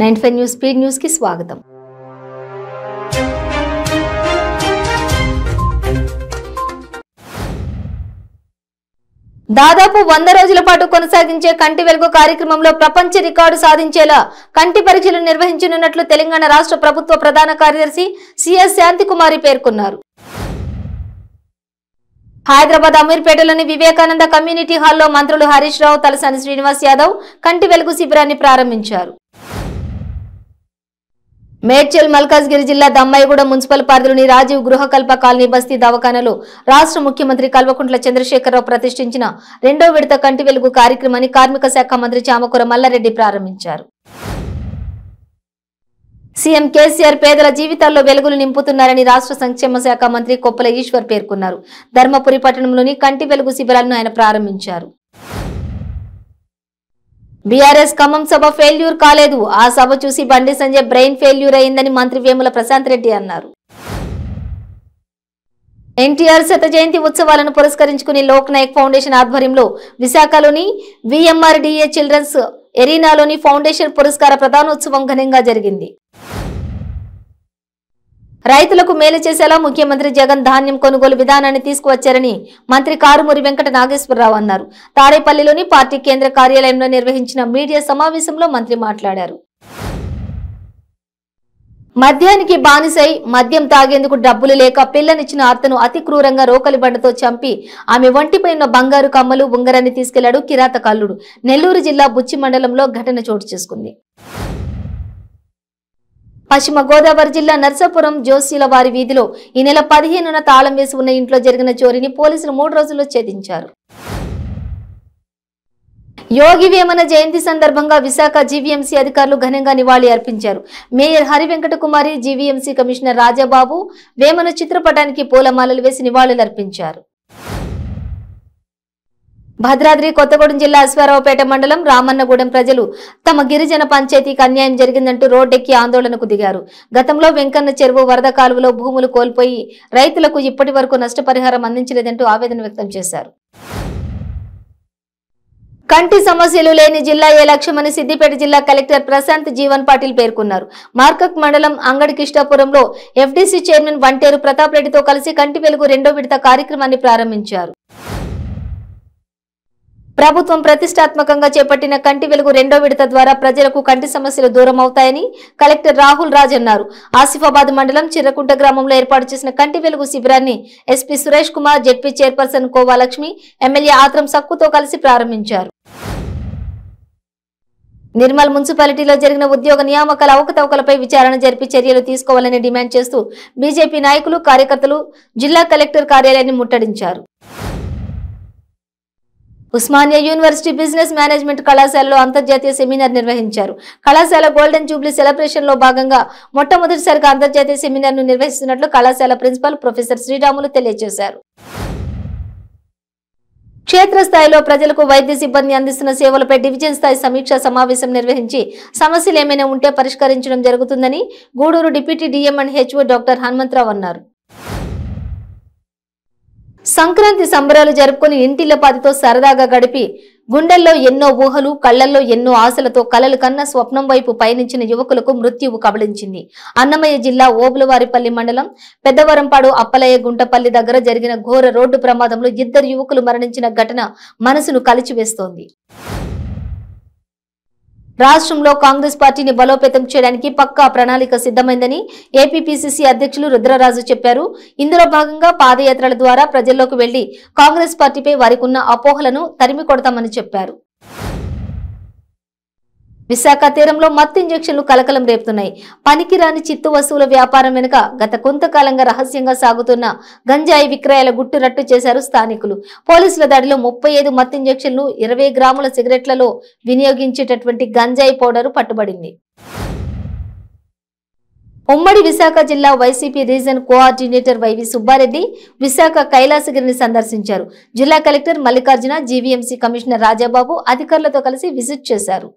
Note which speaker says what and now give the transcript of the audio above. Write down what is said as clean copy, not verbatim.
Speaker 1: 95 news speed news కి స్వాగతం. దాదాపు 100 రోజుల పాటు కొనసాగించే కంటి వెలుగు కార్యక్రమంలో ప్రపంచ రికార్డు సాధించేలా కంటి పరీక్షలు నిర్వహించనున్నట్లు తెలంగాణ రాష్ట్ర ప్రభుత్వ ప్రధాన కార్యదర్శి సిఎస్ శాంతికుమారి పేర్కొన్నారు. హైదరాబాద్ అమీర్పేటలోని వివేకానంద కమ్యూనిటీ హాల్లో మంత్రులు హరీష్ రావు, తలసాని శ్రీనివాస్ యాదవ్ కంటి వెలుగు శిబిరాన్ని ప్రారంభించారు. మేడ్చల్ మల్కాజ్గిరి జిల్లా దమ్మాయిగూడ మున్సిపల్ పరిధిలోని రాజీవ్ గృహకల్ప కాలనీ బస్తీ దవాఖానలో రాష్ట్ర ముఖ్యమంత్రి కల్వకుంట్ల చంద్రశేఖరరావు ప్రతిష్ఠించిన 2వ విడత కంటి వెలుగు కార్యక్రమాన్ని కార్మిక శాఖ మంత్రి చామకూర మల్లారెడ్డి ప్రారంభించారు. సీఎం కేసీఆర్ పేదల జీవితాల్లో వెలుగులు నింపుతున్నారని రాష్ట్ర సంక్షేమ శాఖ మంత్రి కొప్పుల ఈశ్వర్ పేర్కొన్నారు. ధర్మపురి పట్టణంలోని కంటి వెలుగు శిబిరాలను ఆయన ప్రారంభించారు. బీఆర్ఎస్ ఖమ్మం సభ ఫెయిల్యూర్ కాలేదు. ఆ సభ చూసి బండి సంజయ్ బ్రెయిన్ ఫెయిల్యూర్ అయిందని మంత్రి వేముల ప్రశాంత్ రెడ్డి అన్నారు. ఎన్టీఆర్ శత జయంతి ఉత్సవాలను పురస్కరించుకుని లోక్ నాయక్ ఫౌండేషన్ ఆధ్వర్యంలో విశాఖలోని విఎంఆర్డీఏ చిల్డ్రన్స్ ఎరీనాలోని ఫౌండేషన్ పురస్కార ప్రదానోత్సవం ఘనంగా జరిగింది. రైతులకు మేలు చేసేలా ముఖ్యమంత్రి జగన్ ధాన్యం కొనుగోలు విధానాన్ని తీసుకువచ్చారని మంత్రి కారుమూరి వెంకట నాగేశ్వరరావు అన్నారు. తాడేపల్లిలోని పార్టీ కేంద్ర కార్యాలయంలో నిర్వహించిన మీడియా సమావేశంలో మంత్రి మాట్లాడారు. మద్యానికి బానిసై మద్యం తాగేందుకు డబ్బులు లేక పిల్లనిచ్చిన అత్తను అతి క్రూరంగా రోకలి బండతో చంపి ఆమె ఒంటిపై ఉన్న బంగారు కమ్మలు ఉంగరాన్ని తీసుకెళ్లాడు కిరాతక అల్లుడు. నెల్లూరు జిల్లా బుచ్చి మండలంలో ఘటన చోటు చేసుకుంది. పశ్చిమ గోదావరి జిల్లా నర్సాపురం జోస్యుల వారి వీధిలో ఈ నెల 15న తాళం వేసి ఉన్న ఇంట్లో జరిగిన చోరీని పోలీసులు 3 రోజుల్లో ఛేదించారు. యోగి వేమన జయంతి సందర్భంగా విశాఖ జీవీఎంసీ అధికారులు ఘనంగా నివాళి అర్పించారు. మేయర్ హరివెంకట కుమారి, జీవీఎంసీ కమిషనర్ రాజాబాబు వేమన చిత్రపటానికి పూలమాలలు వేసి నివాళులు అర్పించారు. భద్రాద్రి కొత్తగూడెం జిల్లా అశ్వారావుపేట మండలం రామన్నగూడెం ప్రజలు తమ గిరిజన పంచాయతీకి అన్యాయం జరిగిందంటూ రోడ్డెక్కి ఆందోళనకు దిగారు. గతంలో వెంకన్న చెరువు వరద కాలువలో భూములు కోల్పోయి రైతులకు ఇప్పటి వరకు నష్టపరిహారం అందించలేదంటూ ఆవేదన వ్యక్తం చేశారు. కంటి సమస్యలు లేని జిల్లా ఏ లక్ష్యమని సిద్దిపేట జిల్లా కలెక్టర్ ప్రశాంత్ జీవన్ పాటిల్ పేర్కొన్నారు. మార్కక్ మండలం అంగడి కిష్టాపురంలో ఎఫ్డీసీ చైర్మన్ వంటేరు ప్రతాప్ రెడ్డితో కలిసి కంటి వెలుగు 2వ విడత కార్యక్రమాన్ని ప్రారంభించారు. ప్రభుత్వం ప్రతిష్టాత్మకంగా చేపట్టిన కంటి వెలుగు 2వ విడత ద్వారా ప్రజలకు కంటి సమస్యలు దూరం అవుతాయని కలెక్టర్ రాహుల్ రాజ్ అన్నారు. ఆసిఫాబాద్ మండలం చిర్రకుంట గ్రామంలో ఏర్పాటు చేసిన కంటి వెలుగు శిబిరాన్ని SP Suresh Kumar, ZP chairperson Kovalakshmi, MLA Atram సక్కుతో కలిసి ప్రారంభించారు. నిర్మల్ మున్సిపాలిటీలో జరిగిన ఉద్యోగ నియామకాల అవకతవకలపై విచారణ జరిపి చర్యలు తీసుకోవాలని డిమాండ్ చేస్తూ బీజేపీ నాయకులు, కార్యకర్తలు జిల్లా కలెక్టర్ కార్యాలయాన్ని ముట్టడించారు. ఉస్మానియా యూనివర్సిటీ బిజినెస్ మేనేజ్మెంట్ కళాశాలలో అంతర్జాతీయ సెమినార్ నిర్వహించారు. కళాశాల గోల్డెన్ జూబ్లీ సెలబ్రేషన్ లో భాగంగా మొట్టమొదటిసారిగా అంతర్జాతీయ సెమినార్ ను నిర్వహిస్తున్నట్లు కళాశాల ప్రిన్సిపల్ ప్రొఫెసర్ శ్రీరాములు తెలియజేశారు. క్షేత్రస్థాయిలో ప్రజలకు వైద్య సిబ్బంది అందిస్తున్న సేవలపై డివిజన్ స్థాయి సమీక్షా సమావేశం నిర్వహించి సమస్యలు ఏమైనా ఉంటే పరిష్కరించడం జరుగుతుందని Gudur deputy DM and HO doctor Hanumantharao అన్నారు. సంక్రాంతి సంబరాలు జరుపుకుని ఇంటిల్లపాదితో సరదాగా గడిపి గుండెల్లో ఎన్నో ఊహలు, కళ్లల్లో ఎన్నో ఆశలతో కలలు కన్న స్వప్నం వైపు పయనించిన యువకులకు మృత్యువు కబళించింది. అన్నమయ్య జిల్లా ఓబులవారిపల్లి మండలం పెద్దవరంపాడు అప్పలయ్య గుంటపల్లి దగ్గర జరిగిన ఘోర రోడ్డు ప్రమాదంలో 2 యువకులు మరణించిన ఘటన మనసును కలిచివేస్తోంది. రాష్ట్రంలో కాంగ్రెస్ పార్టీని బలోపేతం చేయడానికి పక్కా ప్రణాళిక సిద్ధమైందని ఏపీపీసీసీ అధ్యక్షులు రుద్రరాజు చెప్పారు. ఇందులో భాగంగా పాదయాత్రల ద్వారా ప్రజల్లోకి వెళ్లి కాంగ్రెస్ పార్టీపై వారికున్న అపోహలను తరిమి కొడతామని చెప్పారు. విశాఖ తీరంలో మత్తు ఇంజెక్షన్లు కలకలం రేపుతున్నాయి. పనికిరాని చిత్తు వస్తువుల వ్యాపారం వెనుక గత కొంతకాలంగా రహస్యంగా సాగుతున్న గంజాయి విక్రయాల గుట్టు రట్టు చేశారు స్థానికులు. పోలీసుల దాడిలో 35 మత్తు ఇంజెక్షన్లు, 20 గ్రాముల సిగరెట్లలో వినియోగించేటటువంటి గంజాయి పౌడర్ పట్టుబడింది. ఉమ్మడి విశాఖ జిల్లా YCP region coordinator YV Subba Reddy Visakha కైలాసగిరిని సందర్శించారు. జిల్లా collector Mallikarjuna, GVMC commissioner Rajababu అధికారులతో కలిసి విజిట్ చేశారు.